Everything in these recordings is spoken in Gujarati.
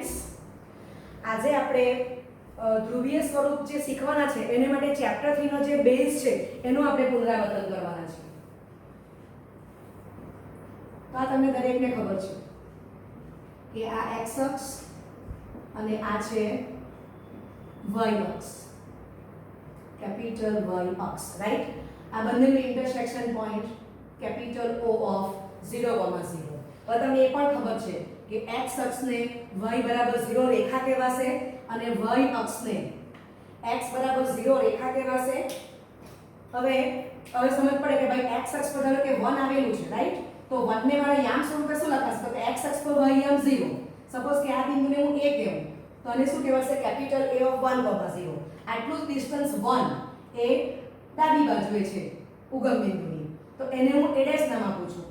સ્ટુડન્ટ્સ, આજે આપણે ધ્રુવીય સ્વરૂપ જે શીખવાના છે એને માટે ચેપ્ટર 3 નો જે બેઝ છે એનું આપણે પુનરાવર્તન કરવાના છે. તો આ તમને દરેકને ખબર છે કે આ x અક્ષ અને આ છે y અક્ષ, કેપિટલ y અક્ષ, રાઈટ. આ બંનેનું intersection point capital O of 0,0. હવે તમને એ પણ ખબર છે કે x અક્ષને y બરાબર 0 રેખા કહેવાશે અને y અક્ષને x બરાબર 0 રેખા કહેવાશે. હવે સમજ પડે કે ભાઈ x અક્ષ પર ધારો કે 1 આવેલું છે, રાઈટ. તો 1 ને મારે યામ સ્વરૂપે શું લખાશે? તો x અક્ષ પર y યામ 0. સપોઝ કે આ બિંદુને હું a કહેવું તો આને શું કહેવાશે? Capital A of 1,0. આટલું જ ડિસ્ટન્સ 1 એ ડાબી બાજુએ છે ઉગમ બિંદુની, તો એને હું a' નામ આપું છું.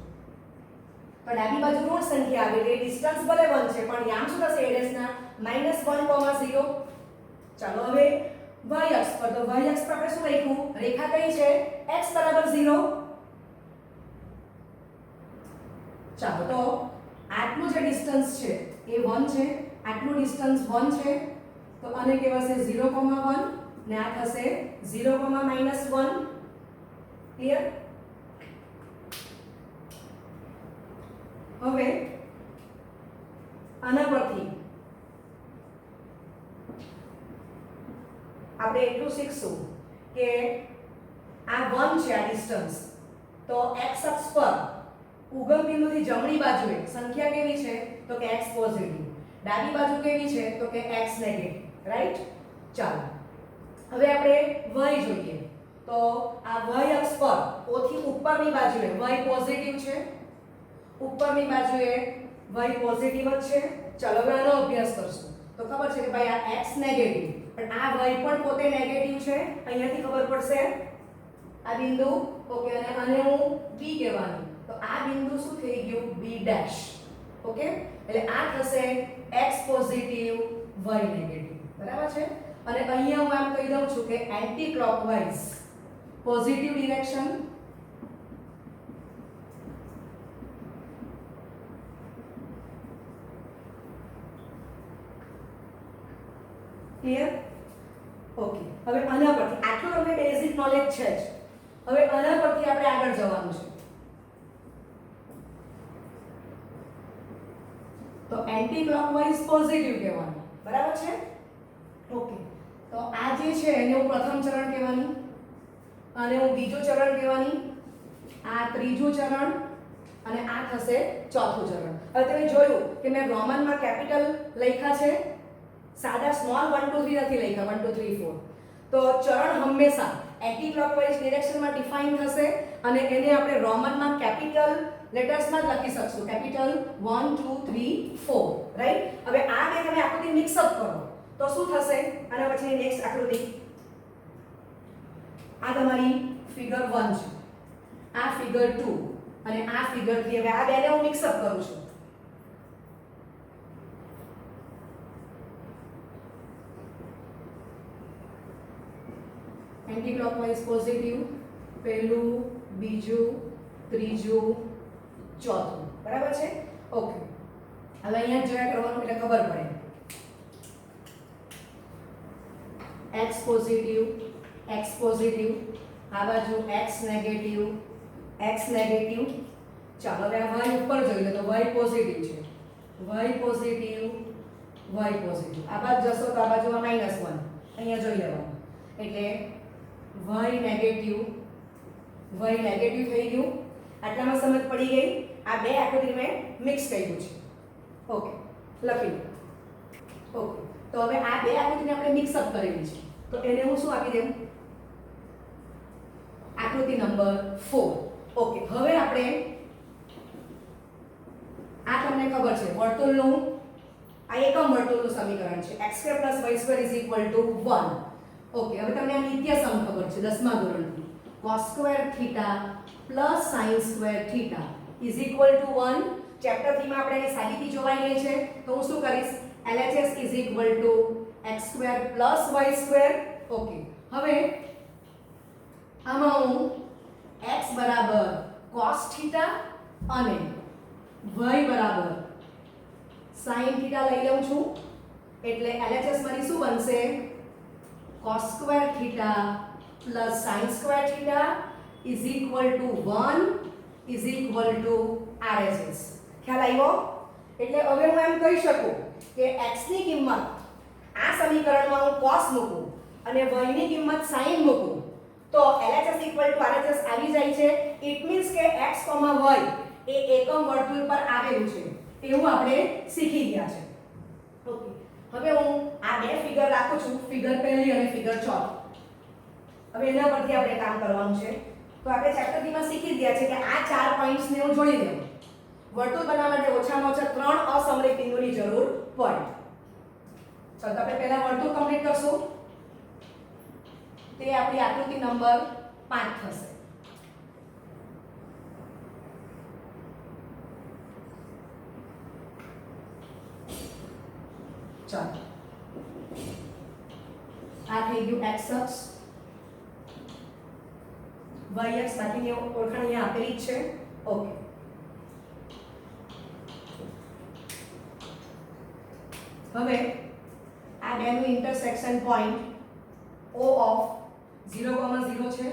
તો ડાબી બાજુ ઋણ સંખ્યા આવે એટલે ડિસ્ટન્સ ભલે 1 છે પણ યામ શું થશે a' ના -1,0. ચાલો હવે y અક્ષ પર, તો y અક્ષ પર આપણે શું લખ્યું? રેખા કઈ છે? x બરાબર 0. ચાલો તો આટલું જે ડિસ્ટન્સ છે એ 1 છે, આટલું ડિસ્ટન્સ 1 છે, તો આને કહેવાશે 0,1 ને આ થશે 0,-1. ક્લિયર? હવે આના પરથી આપણે એટલું શીખશું કે આ 1 છે આ ડિસ્ટન્સ, તો x અક્ષ પર ઉગમ બિંદુથી જમણી બાજુએ સંખ્યા કેવી છે? તો કે x પોઝિટિવ. ડાબી બાજુ કેવી છે? તો કે x નેગેટિવ, રાઈટ. ચાલો હવે આપણે y જોઈએ. તો આ y અક્ષ પર O થી ઉપરની બાજુએ y પોઝિટિવ છે, ઉપરની બાજુએ y પોઝિટિવ જ છે. ચાલો હવે આનો અભ્યાસ કરશું તો ખબર છે કે ભાઈ આ x નેગેટિવ પણ આ y પણ પોતે નેગેટિવ છે. અહીંયાથી ખબર પડશે આ બિંદુ, ઓકે, અને આને હું b કહેવાનું. તો આ બિંદુ શું થઈ ગયું? b dash. ઓકે, એટલે આ થશે x પોઝિટિવ y નેગેટિવ, બરાબર છે. અને અહીંયા હું આમ કહી દઉં છું કે anti clockwise positive direction, clear? Okay, હવે આના પરથી આટલું તમને બેઝિક નોલેજ છે જ. હવે આના પરથી આપણે આગળ જવાનું છે. તો એન્ટી ક્લોકવાઇઝ પોઝિટિવ કહેવાનું, બરાબર છે. ઓકે, તો આ જે છે એને હું પ્રથમ ચરણ કહેવાની, અને હું બીજું ચરણ કહેવાની, આ ત્રીજું ચરણ અને આ થશે ચોથું ચરણ. હવે તમે જોયું કે મેં રોમનમાં કેપિટલ લખ્યા છે, સાદા સ્મોલ 1 2 3 નથી લખ્યા 1 2 3 4. તો ચરણ હંમેશા એન્ટી ક્લોકવાઇઝ ડિરેક્શનમાં ડિફાઇન થશે અને એને આપણે રોમનમાં કેપિટલ લેટર્સમાં જ લખી શકશું, કેપિટલ 1 2 3 4, રાઈટ. હવે આ બે તમે આકૃતિ મિક્સ અપ કરો તો શું થશે? અને પછી નેક્સ્ટ આકૃતિ, આ તમારી ફિગર 1 છે, આ ફિગર 2 અને આ ફિગર 3. હવે આ બેને હું મિક્સ અપ કરું છું. એન્ટી ક્લોકવાઇઝ પોઝિટિવ, પહેલું, બીજું, ત્રીજું, ચોથું, બરાબર છે. ઓકે, હવે અહીંયા જોયા કરવાનું એટલે ખબર પડે. x પોઝિટિવ, x પોઝિટિવ, આ બાજુ x નેગેટિવ, x નેગેટિવ. ચાલો હવે આ y ઉપર જોઈ લો તો y પોઝિટિવ છે, y પોઝિટિવ, y પોઝિટિવ. આ બાજુ જશો તો આ બાજુ -1 અહીંયા જોઈ લેવાનું, એટલે y નેગેટિવ, y નેગેટિવ થઈ ગયું. આટલામાં સમજ પડી ગઈ? આ બે આકૃતિ મેં મિક્સ કર્યું છે. ઓકે, લખી લો. ઓકે, તો હવે આ બે આકૃતિને આપણે મિક્સ અપ કરેલી છે, તો એને હું શું આપી દઉં? આકૃતિ નંબર 4. ઓકે, હવે આપણે આ તમને ખબર છે વર્તુળનું, આ એકમ વર્તુળનું સમીકરણ છે x² + y² = 1. ઓકે, હવે તમને આ નિત્ય સમ ખબર છે 10મા ધોરણથી, cos² θ + sin² θ = 1. ચેપ્ટર 3 માં આપણે એની સાબિતી જોવાઈ ગઈ છે, તો હું શું કરીશ? LHS = x² + y². ઓકે, હવે આમાં હું x બરાબર cos θ અને y બરાબર sin થીટા લઈ લઉં છું એટલે LHS મારી શું બનશે cos square theta plus sin square theta is equal to 1 is equal to RHS. ખ્યાલ આવ્યો? એટલે હવે હું એમ કહી શકું કે x ની કિંમત આ સમીકરણમાં હું cos મૂકું અને y ની કિંમત sin મૂકું તો LHS ઇક્વલ ટુ RHS આવી જાય છે. ઇટ મીન્સ કે x, y એ એકમ વર્તુળ પર આવેલું છે એવું આપણે શીખી ગયા છે. ઓકે, હવે હું આ બે ફિગર રાખું છું, ફિગર પહેલી અને ફિગર ચોથી. હવે એના પરથી આપણે કામ કરવાનું છે. તો આપણે ચેપ્ટર 3 માં શીખી ગયા છે કે આ ચાર પોઈન્ટ્સને હું જોડી દઉં. વર્તુળ બનાવવા માટે ઓછામાં ઓછા 3 અસમરેખ બિંદુની જરૂર પડે. ચાલો આપણે પહેલા વર્તુળ કમ્પ્લીટ કરશું. તે આપણી આકૃતિ નંબર 5 થશે. ચાલો આ થઈ ગયું x અક્ષ, y અક્ષ બાકીની ઓળખાણ અહીંયા આપેલી જ છે. ઓકે, હવે આ બેનું ઇન્ટરસેક્શન પોઈન્ટ O ઓફ 0,0 છે.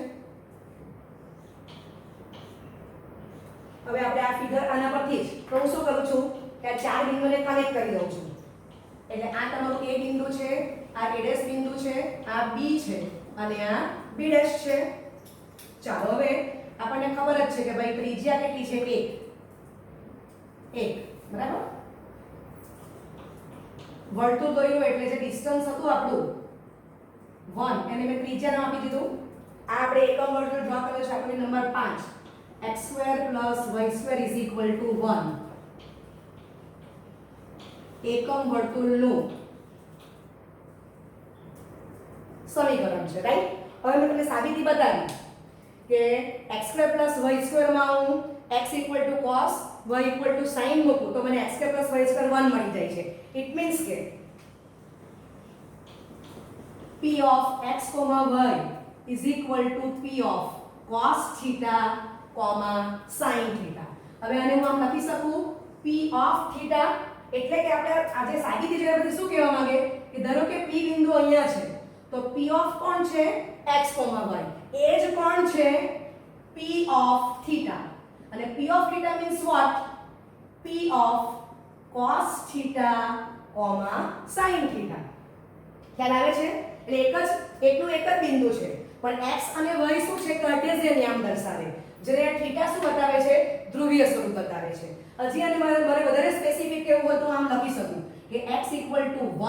હવે આપણે આ ફિગર આના પરથી જ તો હું શું કરું છું કે આ ચાર બિંદુને કનેક્ટ કરી દઉં છું. એટલે આ તમારું A બિંદુ છે, આ A' બિંદુ છે, આ B છે અને આ B' છે. ચાલો હવે આપણને ખબર જ છે કે ભાઈ ત્રિજ્યા કેટલી છે 1 બરાબર. વર્તુળ દોર્યું એટલે જે ડિસ્ટન્સ હતું આપણું 1 એને મેં ત્રિજ્યા નામ આપી દીધું. આ આપણે એકમ વર્તુળ ડ્રો કર્યો છે આકૃતિ નંબર 5 x² + y² = 1 એકમ વર્તુળનું સમીકરણ છે, રાઈટ. હવે મેં તમને સાબિતી બતાવી કે x² + y² માં હું x = cos y = sin મૂકું તો મને x² + y² 1 મળી જાય છે. ઇટ મીન્સ કે p of x, y is equal to p of cos theta, sin theta. હવે આને હું આમ લખી શકું p of theta એટલે કે આપણે આજે સાબિતી જોયા પછી શું કહેવા માંગે કે ધારો કે p બિંદુ અહીંયા છે તો p of કોણ છે x, y એ જ કોણ છે p of theta અને p of theta means what p of cos theta, sin theta. ખ્યાલ આવે છે? એટલે એકનું એક જ બિંદુ છે પણ x અને y શું છે કાર્ટેશિયન યામ દર્શાવે, જ્યારે આ થીટા શું બતાવે છે ધ્રુવીય સ્વરૂપ બતાવે છે. હજી આને મારે વધારે સ્પેસિફિક કેવું હોય તો આમ લખી શકું કે x =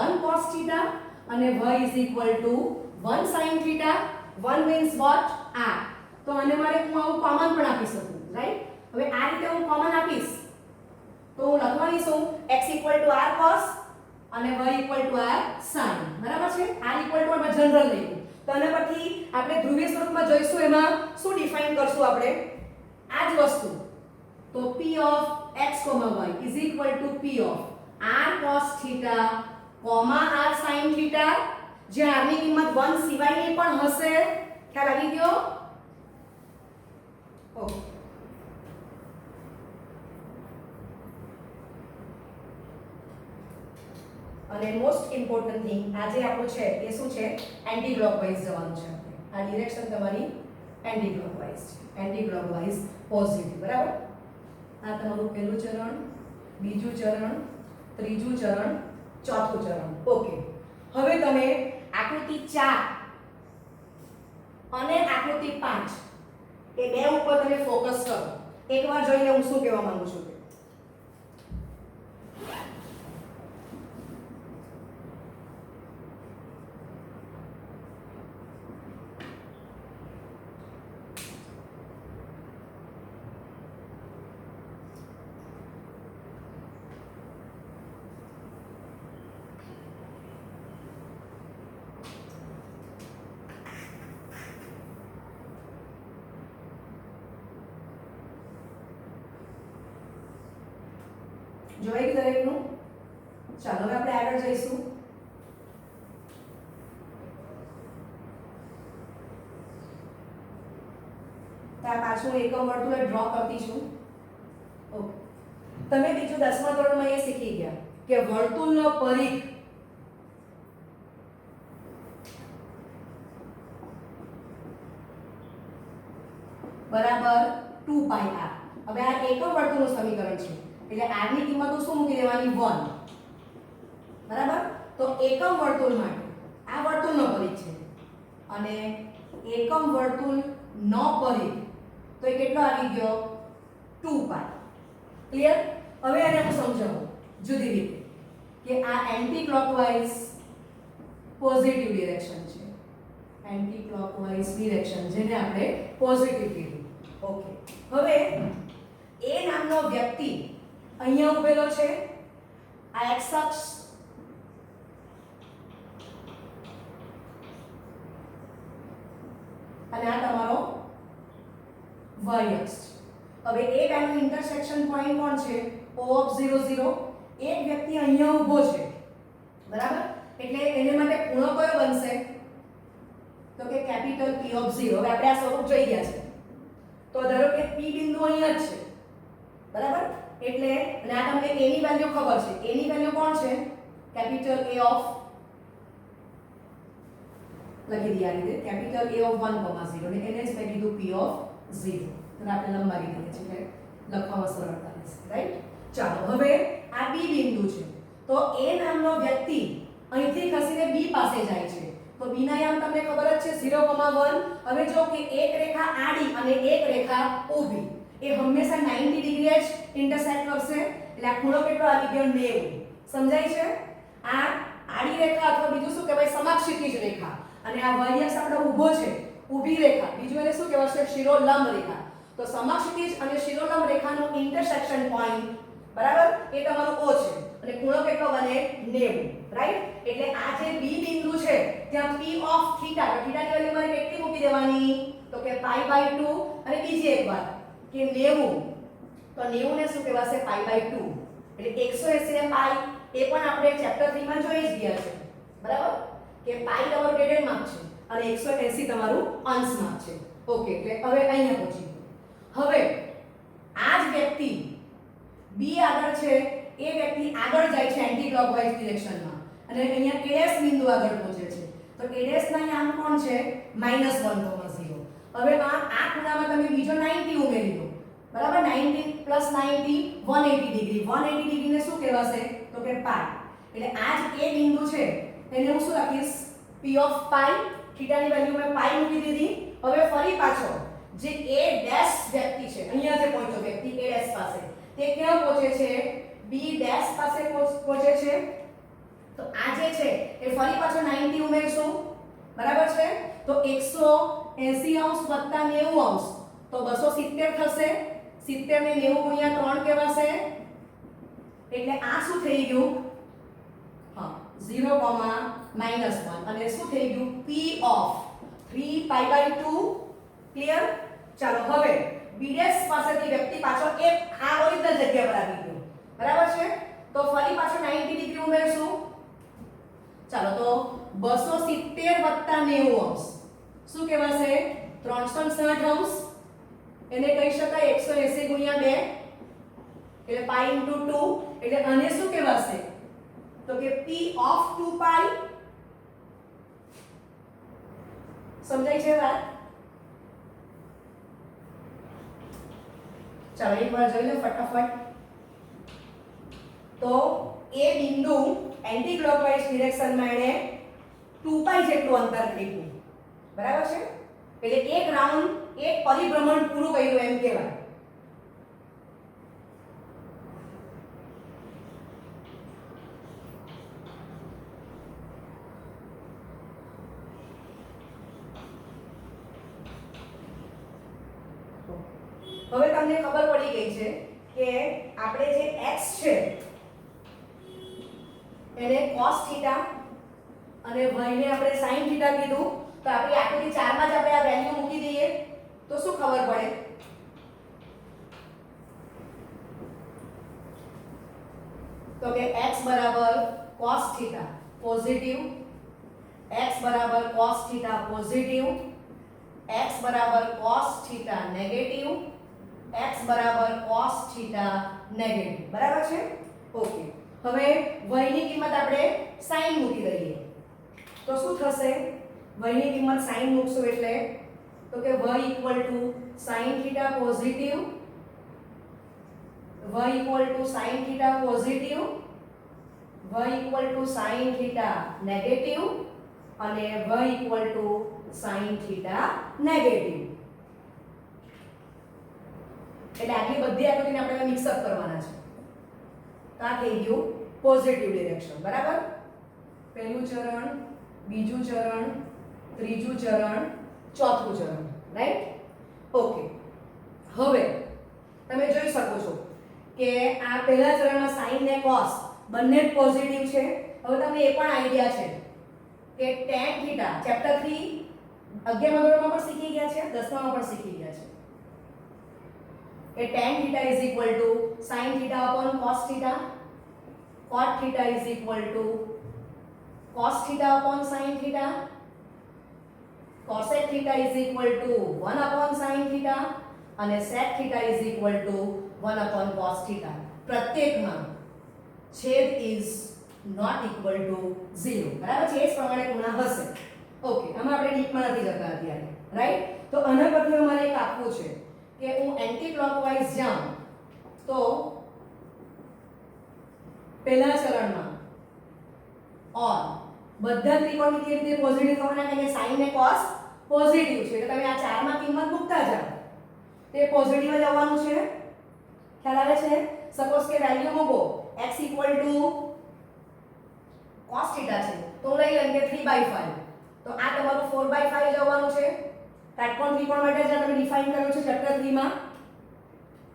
1 cos theta અને y = 1 sin theta. 1 means what r. તો આને મારે હું આવું કોમન પણ આપી શકું, રાઈટ. હવે આ રીતે હું કોમન આપીશ તો હું લખવાની છું x = r cos અને y = r sin. બરાબર છે. r = માં જનરલ લઈશું તો આના પરથી આપણે ધ્રુવીય સ્વરૂપમાં જોઈશું એમાં શું ડિફાઇન કરશું આપણે આ જ વસ્તુ. તો p of x, y is equal to p of r cos theta, r sin theta જે r ની કિંમત 1 સિવાયની પણ હશે. ખ્યાલ આવી ગયો? ઓકે, અને મોસ્ટ ઇમ્પોર્ટન્ટ થિંગ આજે આપણું છે એ શું છે એન્ટી ક્લોકવાઇઝ જવાનું છે. આ ડિરેક્શન તમારી એન્ટી ક્લોકવાઇઝ છે, એન્ટી ક્લોકવાઇઝ પોઝિટિવ. બરાબર. આ તમારું પહેલું ચરણ, બીજું ચરણ, ત્રીજું ચરણ, ચોથું ચરણ. ઓકે, હવે તમે આકૃતિ 4 અને આકૃતિ 5 એ બે ઉપર તમે ફોકસ કરો. એકવાર જોઈને હું શું કહેવા માંગુ છું. જોઈ ગયું દરેકનું? ચાલો હવે આપણે આગળ જઈશું. ત્યાં પાછું એકમ વર્તુળ ડ્રો કરતી છું. ઓકે, તમે બીજું 10મા ધોરણમાં એ શીખી ગયા કે વર્તુળનો પરિઘ બરાબર 2πr. હવે આ એકમ વર્તુળનું સમીકરણ છે એટલે r ની કિંમત શું મૂકી દેવાની 1. બરાબર. તો એકમ વર્તુળ માટે આ વર્તુળનો પરિઘ છે અને એકમ વર્તુળનો પરિઘ તો એ કેટલો આવી ગયો 2π. ક્લિયર. હવે આને હું સમજાવું જુદી રીતે કે આ એન્ટી ક્લોકવાઇઝ પોઝિટિવ ડિરેક્શન છે. એન્ટી ક્લોકવાઇઝ ડિરેક્શન જેને આપણે પોઝિટિવ કીધું. ઓકે. હવે એ નામનો વ્યક્તિ અહીંયા ઉભેલો છે. આ x અક્ષ અને આ તમારો y અક્ષ. હવે એ બેનું ઇન્ટરસેક્શન પોઈન્ટ કોણ છે? O of 0 0. એક વ્યક્તિ અહીંયા ઊભો છે. બરાબર. એટલે એને માટે ખૂણો કયો બનશે? તો કે કેપિટલ P of 0. હવે આપણે આ સ્વરૂપ જોઈ ગયા છે. તો ધારો કે P બિંદુ અહીંયા જ છે. બરાબર. એટલે અને આ તમને A ની વેલ્યુ ખબર છે. A ની વેલ્યુ કોણ છે? કેપિટલ A of લખી દઈએ આ રીતે કેપિટલ A of 1, 0 અને એને જ મેં કીધું P of 0. તો આપણે લંબાવી દઈએ છીએ એટલે લખવામાં સરળતા રહેશે. રાઈટ. ચાલો હવે આ B બિંદુ છે. તો A નામનો વ્યક્તિ અહીંથી ખસીને B પાસે જાય છે. તો B ના યામ તમને ખબર જ છે 0, 1. હવે જો કે એક રેખા આડી અને એક રેખા ઊભી એ હંમેશા 90 ડિગ્રી જ ઇન્ટરસેક્ટ કરશે. એટલે આ ખૂણો કેટલો આવી ગયો 90. સમજાય છે? આ આડી રેખા અથવા બીજું શું કહેવાય સમક્ષિતિજ રેખા અને આ y અક્ષ આપણો ઊભો છે ઊભી રેખા. બીજું એને શું કહેવાશે? શિરોલંબ રેખા. તો સમક્ષિતિજ અને શિરોલંબ રેખાનું ઇન્ટરસેક્શન પોઈન્ટ બરાબર એ તમારું O છે અને ખૂણો કેટલો બને 90. રાઈટ. એટલે આ જે B બિંદુ છે ત્યાં P of θ તો θ ની વેલ્યુ મારે કેટલી મૂકી દેવાની? તો કે π/2 અને બીજી એક વાત કે 90 તો 90 ને શું કહેવાશે? π/2 એટલે 180 ને π એ પણ આપણે ચેપ્ટર 3 માં જોઈ જ ગયા છે. બરાબર કે π તમારું ગ્રેડેડ માપ છે અને 180 તમારું અંશ માપ છે. ઓકે. એટલે હવે અહીંયા પહોંચી હવે આ જ વ્યક્તિ B આગળ છે એ વ્યક્તિ આગળ જાય છે એન્ટી ક્લોકવાઇઝ ડિરેક્શનમાં અને અહીંયા A' બિંદુ આગળ પહોંચે છે. તો A' ના યામ કોણ છે? -1, 0. હવે આ ખૂણામાં તમે બીજો 90 ઉમેરી દો. બરાબર. 90 + 90 180 ડિગ્રી. 180 ડિગ્રી ને શું કહેવાશે? તો કે π. એટલે આ જ A બિંદુ છે એને હું શું લખીશ? P of π. થીટા ની વેલ્યુ મેં π મૂકી દીધી. હવે ફરી પાછો જે A' વ્યક્તિ છે અહીંયા જે પહોંચ્યો વ્યક્તિ A' પાસે તે ક્યાં પહોંચે છે? B' પાસે પહોંચે છે. તો આ જે છે એ ફરી પાછો 90 ઉમેરશું. બરાબર છે. તો 180 અંશ વત્તા 90 અંશ તો 270 થશે. 70 ને 90 ગુણ્યા 3 કહેવાશે. એટલે આ શું થઈ ગયું? હા 0, -1 અને શું થઈ ગયું? P of 3π/2. ક્લિયર. ચાલો હવે B' પાસેથી વ્યક્તિ પાછો એક આ ઓરિજિનલ જગ્યા પર આવી ગયો. બરાબર છે. તો ફરી પાછો 90 ડિગ્રી ઉમેરશું. ચાલો તો 270 વત્તા 90 અંશ શું કહેવાશે? 360 અંશ. એને કહી શકાય 180 ગુણ્યા 2 એટલે π * 2 એટલે આને શું કહેવાશે? તો કે P of 2π. સમજાય છે વાત? ચાલો એકવાર જોઈ લો ફટાફટ. તો એ બિંદુ એન્ટી ક્લોકવાઇઝ ડિરેક્શનમાં એને 2π જેટલું અંતર લીધું. બરાબર છે. એટલે એક રાઉન્ડ એક પરિભ્રમણ પૂરું કર્યું એમ કહેવાય. હવે તમને ખબર પડી ગઈ છે કે આપણે જે x છે એને cos θ અને y ને આપણે sin θ કીધું. તો આપણે આકૃતિ 4 માં જ આપણે આ વેલ્યુ મૂકી દઈએ તો શું ખબર પડે? તો કે x cos θ positive, x cos θ positive, x cos θ negative, x cos θ negative. બરાબર છે. ઓકે. હવે y ની કિંમત આપણે sin મૂકી દઈએ તો શું થશે? y ની કિંમત sin મૂકશું એટલે તો કે y sin θ positive, y sin θ positive, y sin θ negative અને y sin θ નેગેટિવ. એટલે આટલી બધી આકૃતિને આપણે મિક્સઅપ કરવાના છે. તો આ થઈ ગયું પોઝિટિવ ડિરેક્શન, બરાબર? પહેલું ચરણ, બીજું ચરણ, ત્રીજું ચરણ, ચોથું ચરણ, રાઈટ? ઓકે. હવે તમે જોઈ શકો છો કે આ પહેલા ચરણમાં sin ને cos બંને પોઝિટિવ છે. હવે તમને એ પણ આઈડિયા છે કે tan θ ચેપ્ટર 3 11મા ધોરણમાં પણ શીખી ગયા છે, 10મામાં પણ શીખી ગયા છે કે tan θ sin θ cos θ, cot θ cos θ sin θ, cosec θ 1 sin θ અને sec θ 1 cos θ. પ્રત્યેકમાં છેદ ઇઝ નોટ ઇક્વલ ટુ 0, બરાબર છે? એ જ પ્રમાણે ગુણા હશે. ઓકે, આમાં આપણે ડીપમાં નથી જતા અત્યારે, રાઈટ? તો આના પરથી અમારે એક આપવું છે કે હું એન્ટી ક્લોકવાઇઝ જાઉં તો પહેલા ચરણમાં ઓર બધા ત્રિકોણમિતિય રીતે પોઝિટિવ થવાના, કારણ કે sin ને cos પોઝિટિવ છે એટલે તમે આ ચારમાં કિંમત મૂકતા જાઓ તે પોઝિટિવ જ આવવાનું છે. ખ્યાલ આવે છે? સપોઝ કે વેલ્યુ મૂકો x cos θ છે તો હું લઈ લઉં કે 3/5, તો આ તમારું 4/5 જ આવવાનું છે. કાટકોણ ત્રિકોણ માટે જે તમે ડિફાઇન કર્યું છે ચેપ્ટર 3 માં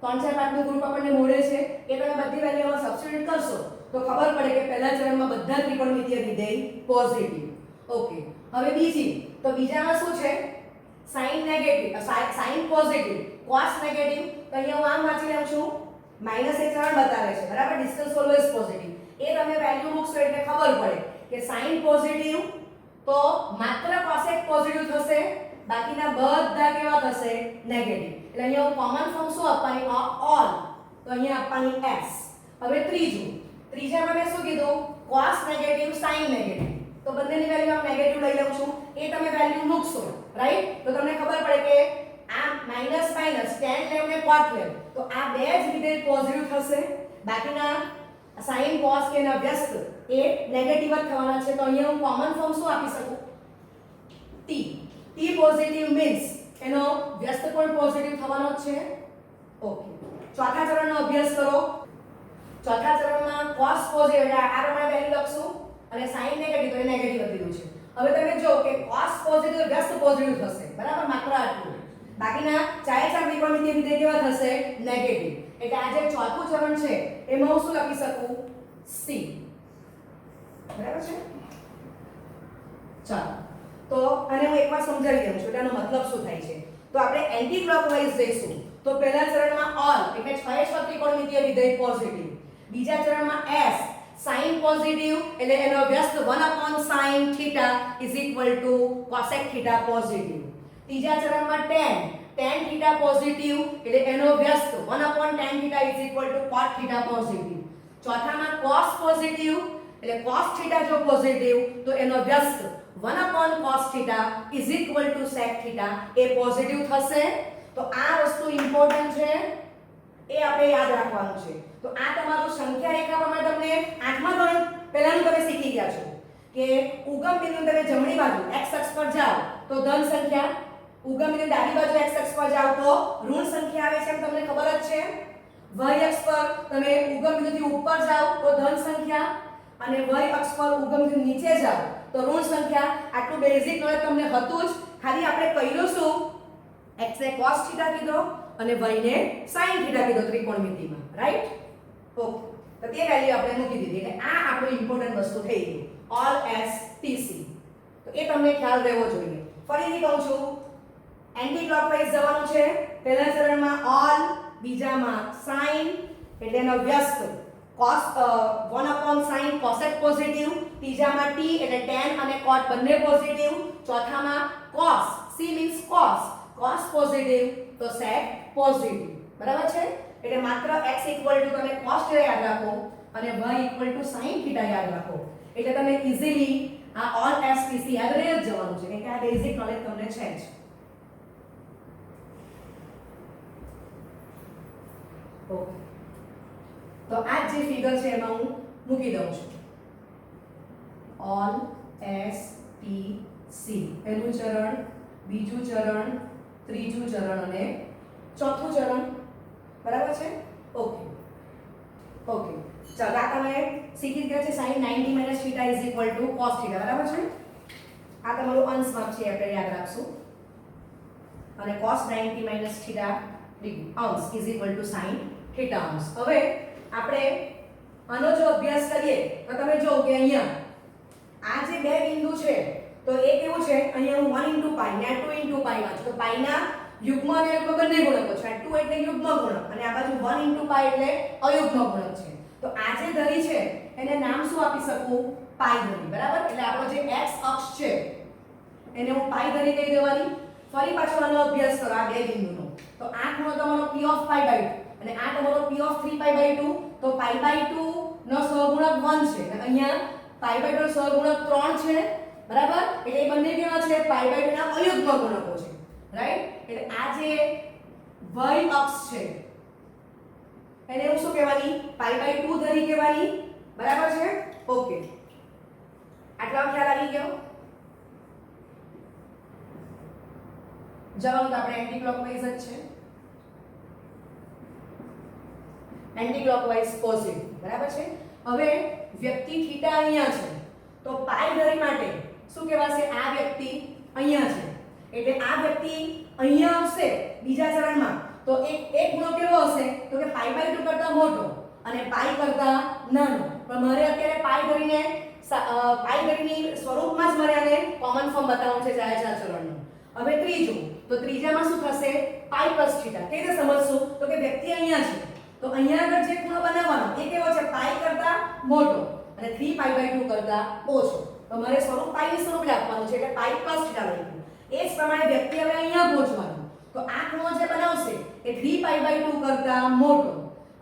3-4 પાંચનું ગ્રુપ આપણને મળે છે, એ તમે બધી વેલ્યુમાં સબસ્ટિટ્યુટ કરશો તો ખબર પડે કે પહેલા ચરણમાં બધા ત્રિકોણમિતિય વિધેય પોઝિટિવ. ઓકે, હવે બીજી, તો બીજામાં શું છે? sin negative, sin positive, cos negative. તો અહીંયા હું આમ વાંચી લઉં છું, માઈનસ એક ચરણ બતાવે છે, બરાબર? Distance always positive. એ તમે વેલ્યુ મૂકશો એટલે ખબર પડે કે sin પોઝિટિવ તો માત્ર cosec પોઝિટિવ થશે, બાકીના બધા કેવા થશે? નેગેટિવ. એટલે અહીંયા હું કોમન ફોર્મ શું આપવાની? ઓલ. તો અહીંયા આપવાની s. હવે ત્રીજામાં મેં શું કીધું? cos negative, sin negative. તો બંનેની વેલ્યુ આમ નેગેટિવ લઈ લઉં છું, એ તમે વેલ્યુ મૂકશો, રાઈટ? તો તમને ખબર પડે કે આ માઈનસ માઈનસ tan લેવ ને cot લેવ, તો આ બે જ વિધેય પોઝિટિવ થશે, બાકીના sin cos કે ના વ્યસ્ત એ નેગેટિવ જ થવાના છે. તો અહીંયા હું કોમન ફોર્મ શું આપી શકું? t. t પોઝિટિવ મીન્સ એનો વ્યસ્ત પણ પોઝિટિવ થવાનો જ છે. ઓકે, ચોથા ચરણનો અભ્યાસ કરો. ચોથા ચરણમાં cos પોઝિટિવ આ પ્રમાણે વેલ્યુ લખશું અને sin નેગેટિવ તો એ નેગેટિવ દીધું છે. હવે તમે જો કે cos પોઝિટિવ વ્યસ્ત પોઝિટિવ થશે, બરાબર? માત્ર આટલું. બાકીના ચારે ચાર ત્રિકોણમિતિય વિધેય કેવા થશે? નેગેટિવ. એટલે આ જે ચોથું ચરણ છે એમાં હું શું લખી શકું? c. બરાબર છે? ચાલો, તો આને હું એકવાર સમજાવી દઉં છું એટલે આનો મતલબ શું થાય છે. તો આપણે એન્ટી ક્લોકવાઇઝ જઈશું તો પહેલા ચરણમાં ઓલ એટલે 6 ત્રિકોણમિતિય વિધેય પોઝિટિવ, બીજા ચરણમાં s sin પોઝિટિવ એટલે એનો વ્યસ્ત 1 sin θ cosec θ પોઝિટિવ, ત્રીજા ચરણમાં tan θ પોઝિટિવ એટલે એનો વ્યસ્ત 1 tan θ cot θ પોઝિટિવ, ચોથામાં cos પોઝિટિવ એટલે cos θ જો પોઝિટિવ તો એનો વ્યસ્ત 1 cos θ sec θ એ પોઝિટિવ થશે. તો આ વસ્તુ ઇમ્પોર્ટન્ટ છે, એ આપણે યાદ રાખવાનું છે. તો આ તમારું સંખ્યા રેખા પ્રમાણે તમને 8મા ધોરણ પહેલાનું તમે શીખી ગયા છો કે ઉગમ બિંદુ તમે જમણી બાજુ x અક્ષ પર જાઓ તો ધન સંખ્યા, ઉગમ બિંદુ ડાબી બાજુ x અક્ષ પર જાઓ તો ઋણ સંખ્યા આવે છે, એમ તમને ખબર જ છે. y અક્ષ પર તમે ઉગમ બિંદુથી ઉપર જાઓ તો ધન સંખ્યા અને y અક્ષ પર ઉગમ બિંદુ નીચે જાઓ તો ઋણ સંખ્યા. આટલું બેઝિક નોલેજ તમને હતું જ, ખાલી આપણે કહ્યું શું? x ને cos θ કીધો અને y ને sin θ કીધો ત્રિકોણમિતિમાં, રાઈટ? ઓકે, તો તે વેલ્યુ આપણે મૂકી દીધી એટલે આ આપણું ઇમ્પોર્ટન્ટ વસ્તુ થઈ ગઈ ઓલ s tc. તો એ તમને ખ્યાલ રહેવો જોઈએ. ફરીથી કહું છું, એન્ટી ક્લોકવાઇઝ જવાનું છે. પહેલા ચરણમાં ઓલ, બીજામાં sin એટલે એનો વ્યસ્ત cos 1 sin cosec પોઝિટિવ, ત્રીજામાં t એટલે tan અને cot બંને પોઝિટિવ, ચોથામાં cos c means cos positive તો sec પોઝિટિવ. બરાબર છે? એટલે માત્ર x તમે cos યાદ રાખો અને y = sin θ યાદ રાખો એટલે તમે ઈઝીલી આ ઓલ STC યાદ રહી જ જવાનું છે કે આ બેઝિક નોલેજ તમને છે જ. ઓકે, તો આ જે ફિગર છે એમાં હું મૂકી દઉં છું. ઓલ STC પહેલું ચરણ, બીજું ચરણ, ત્રીજું ચરણ અને ચોથું ચરણ. બરાબર છે? ઓકે ઓકે, ચાલો આ તમે શીખી ગયા છે sin 90 - θ = cos θ. બરાબર છે? આ તમારું અંશ માપ છે આપણે યાદ રાખશું. અને cos 90 - θ અંશ = sin θ અંશ. હવે આપણે આનો જો અભ્યાસ કરીએ તો તમે જો કે અહીંયા આ જે બે બિંદુ છે તો એ કેવું છે, અહીંયા હું 1 * π ને 2 * π વાંચું તો π ના યુગ્મ અને યુગ્મ બંને ગુણકો છે. 2 એટલે યુગ્મ ગુણક અને આ બાજુ 1 * π એટલે અયુગ્મ ગુણક છે. તો આ જે ધરી છે એને નામ શું આપી શકું? પાઈ ધરી. બરાબર? એટલે આપણો જે x અક્ષ છે એને હું પાઈ ધરી કહી દેવાની. ફરી પાછો આનો અભ્યાસ કરો આ બે બિંદુનો. તો આ ખૂણો તમારો p of π/2 અને આ તમારો p of 3π/2. તો π/2 નો સહગુણક 1 છે અને અહીંયા π/2 નો સહગુણક 3 છે. બરાબર? એટલે એ બંને કેવા છે? π/2 ના અયુગ્મ ગુણકો છે. રાઈટ? એટલે આ જે y અક્ષ છે એને હું શું કહેવાની? π/2 ધરી કહેવાની. બરાબર છે? ઓકે, આટલો ખ્યાલ આવી ગયો. જવાનું તો આપણે એન્ટી ક્લોકવાઇઝ જ છે. Anti clockwise positive. બરાબર છે? હવે વ્યક્તિ θ અહીંયા છે તો પાઈ ધરી માટે શું કહેવાશે? આ વ્યક્તિ અહીંયા છે એટલે આ વ્યક્તિ અહીંયા આવશે બીજા ચરણમાં તો એક ગુણો કેવો હશે? તો કે π/2 કરતા મોટો અને પાઈ કરતા નાનો. પણ મારે અત્યારે પાઈ ધરીની સ્વરૂપમાં જ મારે આને કોમન ફોર્મ બતાવવાનું છે ચાર ચરણનું. હવે ત્રીજું, તો ત્રીજામાં શું થશે? π + θ. કેવી રીતે સમજશું? તો કે વ્યક્તિ અહીંયા છે તો અહીંયા આગળ જે ખૂણો બનાવવાનો એ કેવો છે? પાઈ કરતા મોટો અને 3π/2 કરતા ઓછો. તો મારે સ્વરૂપ પાઈની સ્વરૂપે આપવાનું છે એટલે π + θ લખ્યું. એ જ પ્રમાણે વ્યક્તિ હવે અહીંયા પહોંચવાનું તો આ ખૂણો જે બનાવશે એ 3π/2 કરતા મોટો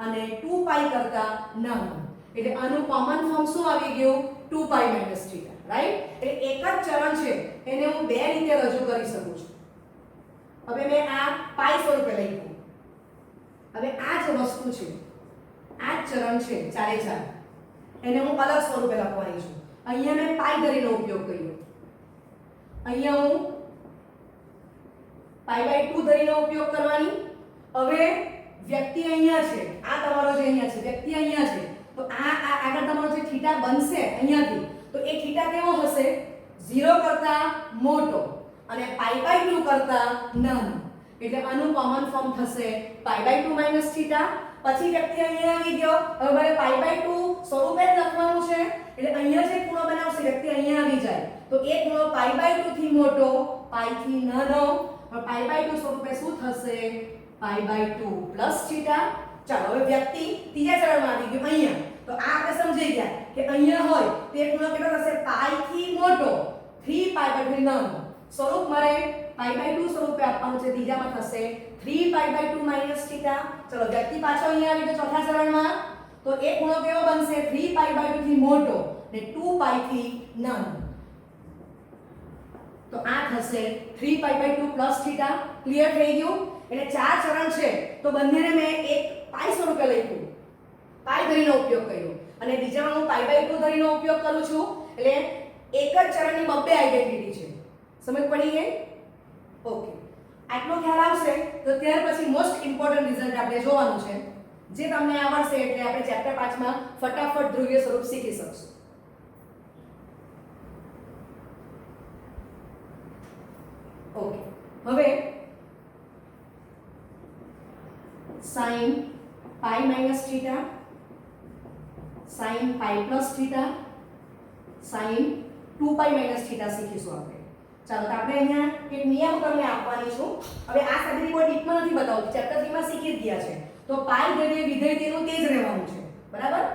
અને 2π કરતા નાનો. એટલે આનું કોમન ફોર્મ શું આવી ગયું? 2π - θ. રાઈટ? એટલે એક જ ચરણ છે એને હું બે રીતે રજૂ કરી શકું છું. હવે મેં આ પાઈ સ્વરૂપે લખ્યું. હવે આ જે વસ્તુ છે આ જ ચરણ છે ચારે ચાર એને હું અલગ સ્વરૂપે લખવાની છું. અહીંયા મેં પાઈ ધરીનો ઉપયોગ કર્યો. અહીંયા હું π/2 ધરીનો ઉપયોગ કરવાની. હવે વ્યક્તિ અહીંયા છે, આ તમારો જે અહીંયા છે વ્યક્તિ અહીંયા છે તો આ આગળ તમારો જે θ બનશે અહીંયાથી તો એ θ કેવો હશે? 0 કરતા મોટો અને π/2 કરતા નાનો. એટલે આનું કોમન ફોર્મ થશે π/2 - θ. પછી વ્યક્તિ અહીંયા આવી ગયો. હવે મારે π/2 સ્વરૂપે જ લખવાનું છે એટલે અહીંયા જે ખૂણો બનાવશે વ્યક્તિ અહીંયા આવી જાય તો એ ખૂણો π/2 થી મોટો, π થી નાનો. પણ π/2 સ્વરૂપે શું થશે? π/2 + θ. ચાલો હવે વ્યક્તિ ત્રીજા ચરણમાં આવી ગયો અહીંયા. તો આ આપણે સમજી ગયા કે અહીંયા હોય તો એ ખૂણો કેટલો થશે? π થી મોટો, 3π/2 નાનો. સ્વરૂપ મારે π/2 સ્વરૂપે આપવાનું છે. ત્રીજામાં થશે 3π/2 - θ. ચલો વ્યક્તિ પાછો અહીંયા આવી ગયો ચોથા ચરણમાં તો એ ખૂણો કેવો બનશે? 3π/2 થી મોટો ને 2π થી નાનો. તો આ થશે 3π/2 + θ. ક્લિયર થઈ ગયું? એટલે ચાર ચરણ છે તો બંનેને મેં એક પાઈ સ્વરૂપે લખ્યું. પાઈ ધરીનો ઉપયોગ કર્યો અને બીજામાં હું π/2 ધરીનો ઉપયોગ કરું છું. એટલે એક જ ચરણની બબ્બે આઇડેન્ટિટી છે. સમજ પડી ગઈ? ઓકે, આટલો ખ્યાલ આવશે તો ત્યાર પછી મોસ્ટ ઇમ્પોર્ટન્ટ રિઝલ્ટ આપણે જોવાનું છે. જે તમને આવડશે એટલે આપણે ચેપ્ટર 5 માં ફટાફટ ધ્રુવીય સ્વરૂપ શીખી શકશું. ઓકે, હવે sin π - θ, sin π + θ, sin 2π - θ શીખીશું આપણે. ચાલો તો આપણે અહીંયા એક નિયમ તમને આપવાની છું. હવે આ સાબિતી કોઈ ડીપમાં નથી બતાવતી, ચેપ્ટર 3 માં શીખી જ ગયા છે. તો પાઈ ધરીએ વિધેય તેનું તે જ રહેવાનું છે. બરાબર?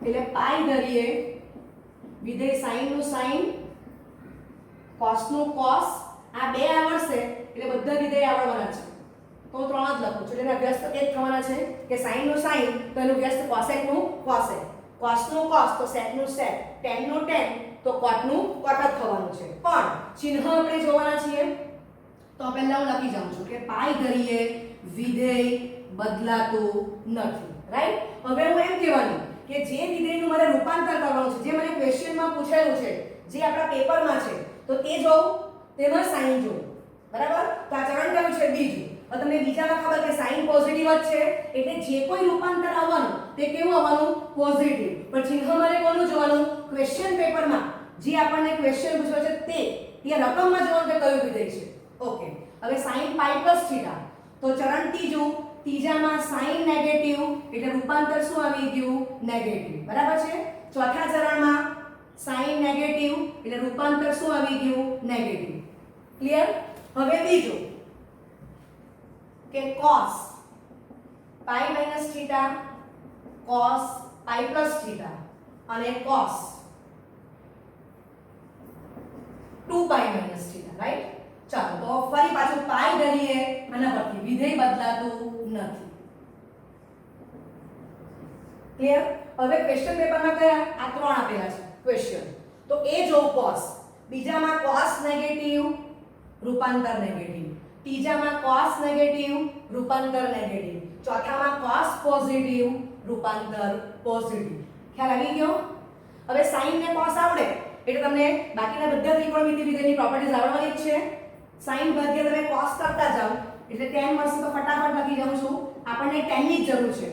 એટલે પાઈ ધરીએ વિધેય sin નું sin, cos નું cos, આ બે આવડશે એટલે બધા વિધેય આવડવાના છે. તો હું 3 જ લખું છું એટલે એના વ્યસ્ત એક થવાના છે કે sin નું sin તો એનું વ્યસ્ત cosec નું cosec, cos નું cos તો sec નું sec, tan નું tan તો cot નું cot જ થવાનું છે. પણ ચિહ્ન આપણે જોવાના છીએ તો પહેલા હું લખી જાઉં છું કે પાઈ ધરીએ વિધેય બદલાતું નથી, રાઈટ. હવે હું એમ કહેવાનું કે જે વિધેયનું મારે રૂપાંતર કરવાનું છે, જે મને ક્વેશ્ચનમાં પૂછાયું છે, જે આપણા પેપરમાં છે, તો તે જોઉં તેમાં સાઈન જોઉં, બરાબર. તો આ ચરણ કયું છે? બીજું. હવે તમને બીજામાં ખબર કે સાઈન પોઝિટિવ જ છે એટલે જે કોઈ રૂપાંતર આવવાનું તે કેવું આવવાનું? પોઝિટિવ. પણ ચિહ્ન મારે કોનું જોવાનું? ક્વેશ્ચન પેપરમાં જે આપણને ક્વેશ્ચન પૂછ્યો છે તે રકમમાં જોવાનું કે કયું વિધેય છે. ઓકે. હવે sin પાઈ પ્લસ થીટા તો ચરણ ત્રીજું, ત્રીજામાં sin નેગેટિવ એટલે રૂપાંતર શું આવી ગયું? નેગેટિવ, બરાબર છે. ચોથા ચરણમાં sin નેગેટિવ એટલે રૂપાંતર શું આવી ગયું? નેગેટિવ. ક્લિયર? હવે બીજું કે cos પાઈ minus theta, cos pi plus theta અને cos 2 પાઈ માઈનસ થીટા, રાઈટ. ચાલો તો ફરી પાછું પાઈ ધરીએ આના પરથી વિધેય બદલાતું નથી. ક્લિયર? હવે ક્વેશ્ચન પેપરમાં કયા? આ 3 આપેલા છે ક્વેશ્ચન. તો એ જો cos, બીજામાં cos નેગેટિવ રૂપાંતર નેગેટિવ, ત્રીજામાં cos નેગેટિવ રૂપાંતર નેગેટિવ, ચોથામાં cos પોઝિટિવ રૂપાંતર પોઝિટિવ. ખ્યાલ આવી ગયો? હવે sin ને cos આવડે એટલે તમને બાકીના બધા ત્રિકોણમિતિ વિધેયની પ્રોપર્ટીઝ આવડવાની જ છે. sin ભાગ્યા તમે cos કરતા જાઓ એટલે tan મળશે તો ફટાફટ લખી જાઉં છું. આપણને tan ની જ જરૂર છે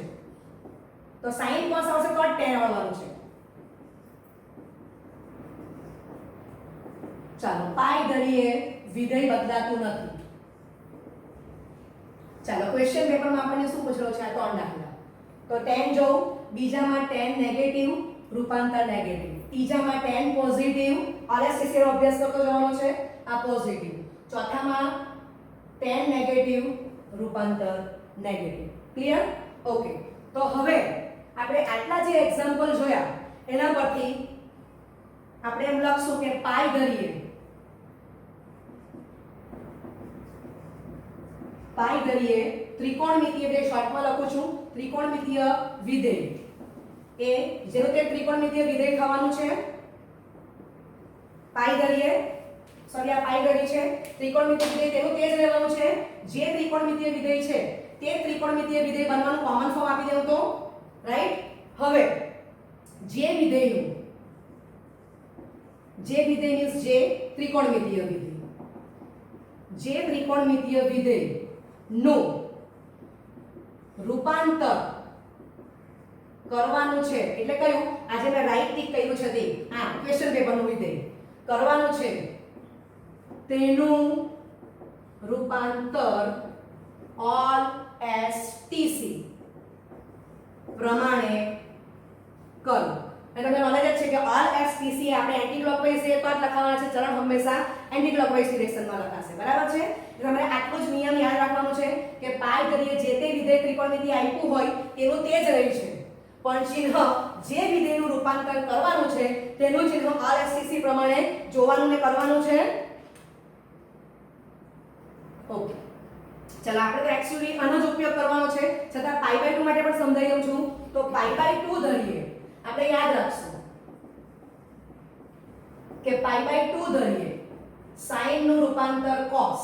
તો sin cos આવશે તો tan આવવાનું છે. ચાલો પાઈ ધરીએ વિધેય બદલાતું નથી. ચાલો ક્વેશ્ચન પેપરમાં આપણને શું પૂછેલો છે? આ 3 દાખલા. તો tan જો બીજામાં tan નેગેટિવ રૂપાંતર નેગેટિવ, ત્રીજામાં tan પોઝિટિવ RSCC નો અભ્યાસ કરતો જવાનો છે, આ પોઝિટિવ, ચોથામાં tan નેગેટિવ રૂપાંતર નેગેટિવ. ક્લિયર? ઓકે. તો હવે આપણે આટલા જે એક્ઝામ્પલ જોયા એના પરથી આપણે એમ લખશું કે પાઈ ધરીએ ત્રિકોણમિતિય, એટલે શોર્ટમાં લખું છું ત્રિકોણમિતિય વિધેય એ જેનું તે ત્રિકોણમિતિય વિધેય થવાનું છે. પાઈ ધરીએ સોરી આ પાઈ ધરી છે ત્રિકોણમિતિય વિધેય તેનું તે જ રહેવાનું છે જે ત્રિકોણમિતિય વિધેય છે તે ત્રિકોણમિતિય વિધેય બનવાનું કોમન ફોર્મ આપી દેવું તો, રાઈટ. હવે જે વિધેય મીન્સ જે ત્રિકોણમિતિય વિધેય નું રૂપાંતર કરવાનું છે એટલે કયું? આજે મેં રાઈટ ટિક કર્યું છે તે આ ક્વેશ્ચન પેપરનું વિધેય કરવાનું છે તેનું રૂપાંતર ઓલ એસટીસી પ્રમાણે કરો. અને તમને નોલેજ જ છે કે ઓલ એસટીસી આપણે એન્ટી ક્લોકવાઇઝ એ પર લખવાના છે. ચરણ હંમેશા એન્ટી ક્લોકવાઇઝ ડિરેક્શનમાં લખાશે, બરાબર છે. તમારે આટલું જ નિયમ યાદ રાખવાનું છે કે પાઈ ધરીએ જે તે વિધેય ત્રિકોણમિતિ આપ્યું હોય તેનું તે જ રહે છે, પણ ચિહ્ન જે વિધેયનું રૂપાંતર કરવાનું છે તેનું ચિહ્ન ઓલ એસટીસી પ્રમાણે જોવાનું ને કરવાનું છે. ઓકે. ચલો આપણે તો એક્ચ્યુઅલી આનો જ ઉપયોગ કરવાનો છે, છતાં પાઈ બાય 2 માટે પણ સમજાઈ દઉં છું. તો પાઈ બાય 2 ધરીએ આપણે યાદ રાખશું કે પાઈ બાય 2 ધરીએ sin નું રૂપાંતર cos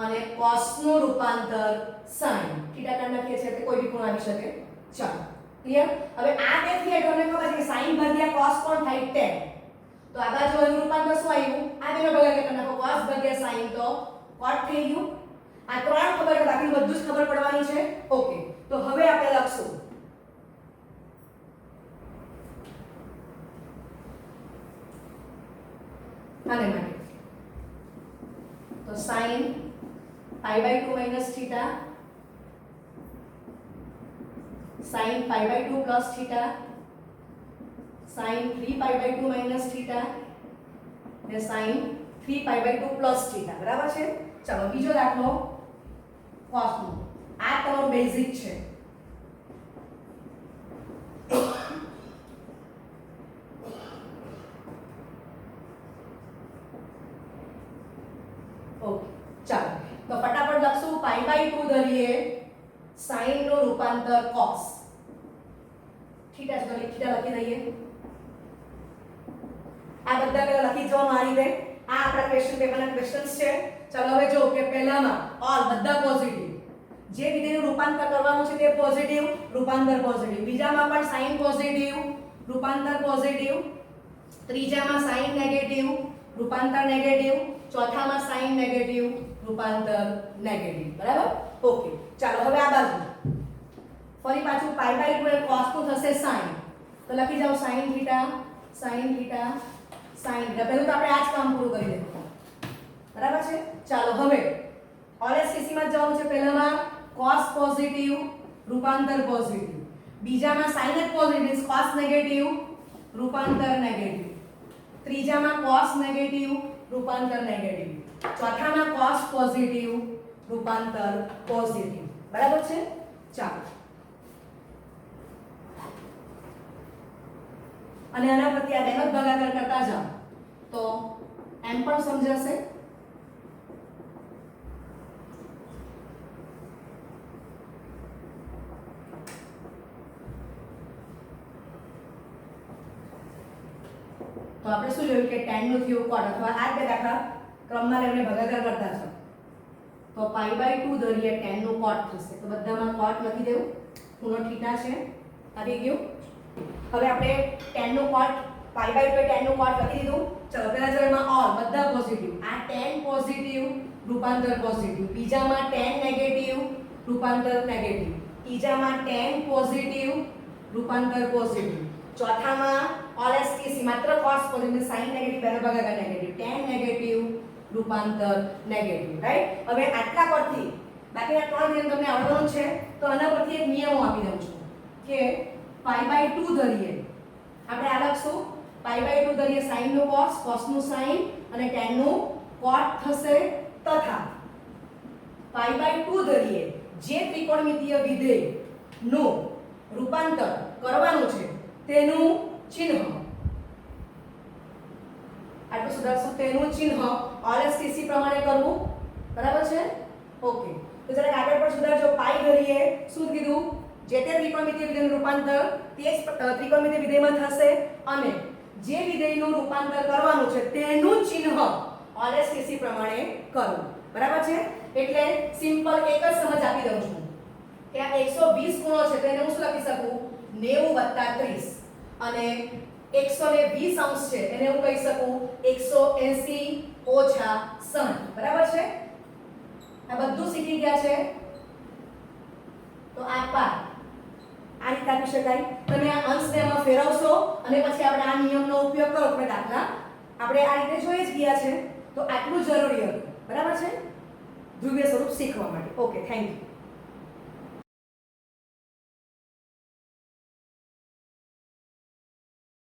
અને cos નું રૂપાંતર sin. થીટા કાઢ નાખીએ છીએ એટલે કોઈ બી ખૂણો આવી શકે. ચાલો ક્લિયર? હવે આ બે થી તમને ખબર છે કે sin ભાગ્યા cos કોણ થાય? tan. તો આ બાજુ એનું રૂપાંતર શું આવ્યું? આ બેનો ભાગાકાર કરી નાખો, cos ભાગ્યા sin તો cot થઈ ગયું. આ 3 ખબર છે, બાકી બધું જ ખબર પડવાની છે. ઓકે. તો હવે આપણે લખશું આને માટે તો sin pi by 2 minus theta, sin pi by 2 plus theta, sin 3 pi by 2 minus theta અને sin 3 pi by 2 plus theta. બરાબર છે. ચાલો બીજો દાખલો cos નો. આ તમારો બેઝિક છે. ઓકે ચાલો તો ફટાફટ લખશું pi by π/2 ધરીએ sin નું રૂપાંતર cos થીટા છે તો થીટા લખી દઈએ આ બધા પેલા લખી જવાનું આ રીતે આ આપણા ક્વેશ્ચન પેપરના ક્વેશ્ચન્સ છે ચાલો હવે જો કે પહેલામાં ઓલ બધા પોઝિટિવ જે વિધેયનું રૂપાંતર કરવાનું છે તે પોઝિટિવ રૂપાંતર પોઝિટિવ બીજામાં પણ sin પોઝિટિવ રૂપાંતર પોઝિટિવ ત્રીજામાં sin નેગેટિવ રૂપાંતર નેગેટિવ ચોથામાં sin નેગેટિવ રૂપાંતર નેગેટિવ બરાબર ઓકે ચાલો હવે આ બાજુ ફરી પાછું π/2 એ cos નું થશે sin તો લખી જાઓ sin theta sin theta sin theta પહેલું તો આપણે આ જ કામ પૂરું કરી દેવું બરાબર છે ચાલો હવે OLSTC માં જવાનું છે પહેલામાં cos પોઝિટિવ રૂપાંતર પોઝિટિવ બીજામાં sin જ પોઝિટિવ cos નેગેટિવ રૂપાંતર નેગેટિવ ત્રીજામાં cos નેગેટિવ રૂપાંતર નેગેટિવ ચોથામાં cos પોઝિટિવ રૂપાંતર પોઝિટિવ બરાબર છે ચાલો અને આના પરથી આ બેનો ભાગાકાર કરતા જાઓ તો એમ પણ સમજાશે તો આપણે શું જોયું કે tan નું થયું cot અથવા આ બે દાખલા ક્રમમાં લઈને ભાગાકાર કરતા છો તો π/2 ધરીએ tan નું cot થશે તો બધામાં cot લખી દેવું ખૂણો θ છે આવી ગયું હવે આપણે tan નું cot π/2 tan નું cot લખી દીધું ચલો પહેલા ચરણમાં ઓલ બધા પોઝિટિવ આ tan પોઝિટિવ રૂપાંતર પોઝિટિવ બીજામાં tan નેગેટિવ રૂપાંતર નેગેટિવ ત્રીજામાં tan પોઝિટિવ રૂપાંતર પોઝિટિવ ચોથામાં OLSTC માત્ર cos પોઝિટિવ sin નેગેટિવ બેનો ભાગાકાર નેગેટિવ tan નેગેટિવ રૂપાંતર નેગેટિવ રાઈટ હવે આટલા પરથી બાકીના ત્રણ નિયમ તમને આવડવાનું છે તો આના પરથી એક નિયમો આપી દઉં છું કે π/2 ધરીએ આપણે આ લખશું π/2 ધરીએ sin નું cos cos નું sin અને tan નું cot થશે તથા π/2 ધરીએ જે ત્રિકોણમિતિય વિધેય નું રૂપાંતર કરવાનું છે તેનું ચિહ્ન આટલું સુધારશું તેનું ચિહ્ન OLSTC પ્રમાણે કરવું બરાબર છે ઓકે તો જરા આગળ પર સુધારજો પાઈ ધરીએ શું કીધું જે તે ત્રિકોણમિતિય વિધેયનું રૂપાંતર તે જ ત્રિકોણમિતિય વિધેયમાં થશે અને જે વિધેયનું રૂપાંતર કરવાનું છે તેનું ચિહ્ન OLSTC પ્રમાણે કરવું બરાબર છે એટલે સિમ્પલ એક જ સમજ આપી દઉં છું કે આ 120 ખૂણો છે તો એને હું શું લખી શકું 90 + 30 અને 120 અંશ છે એને હું કહી શકું 180 - 60 બરાબર છે આ બધું શીખી ગયા છે તો આ પાર આ રીતે આપી શકાય તમે આ અંશને એમાં ફેરવશો અને પછી આપણે આ નિયમનો ઉપયોગ કરો તમે દાખલા આપણે આ રીતે જોઈ જ ગયા છે તો આટલું જરૂરી હતું બરાબર છે ધ્રુવીય સ્વરૂપ શીખવા માટે ઓકે થેન્ક યુ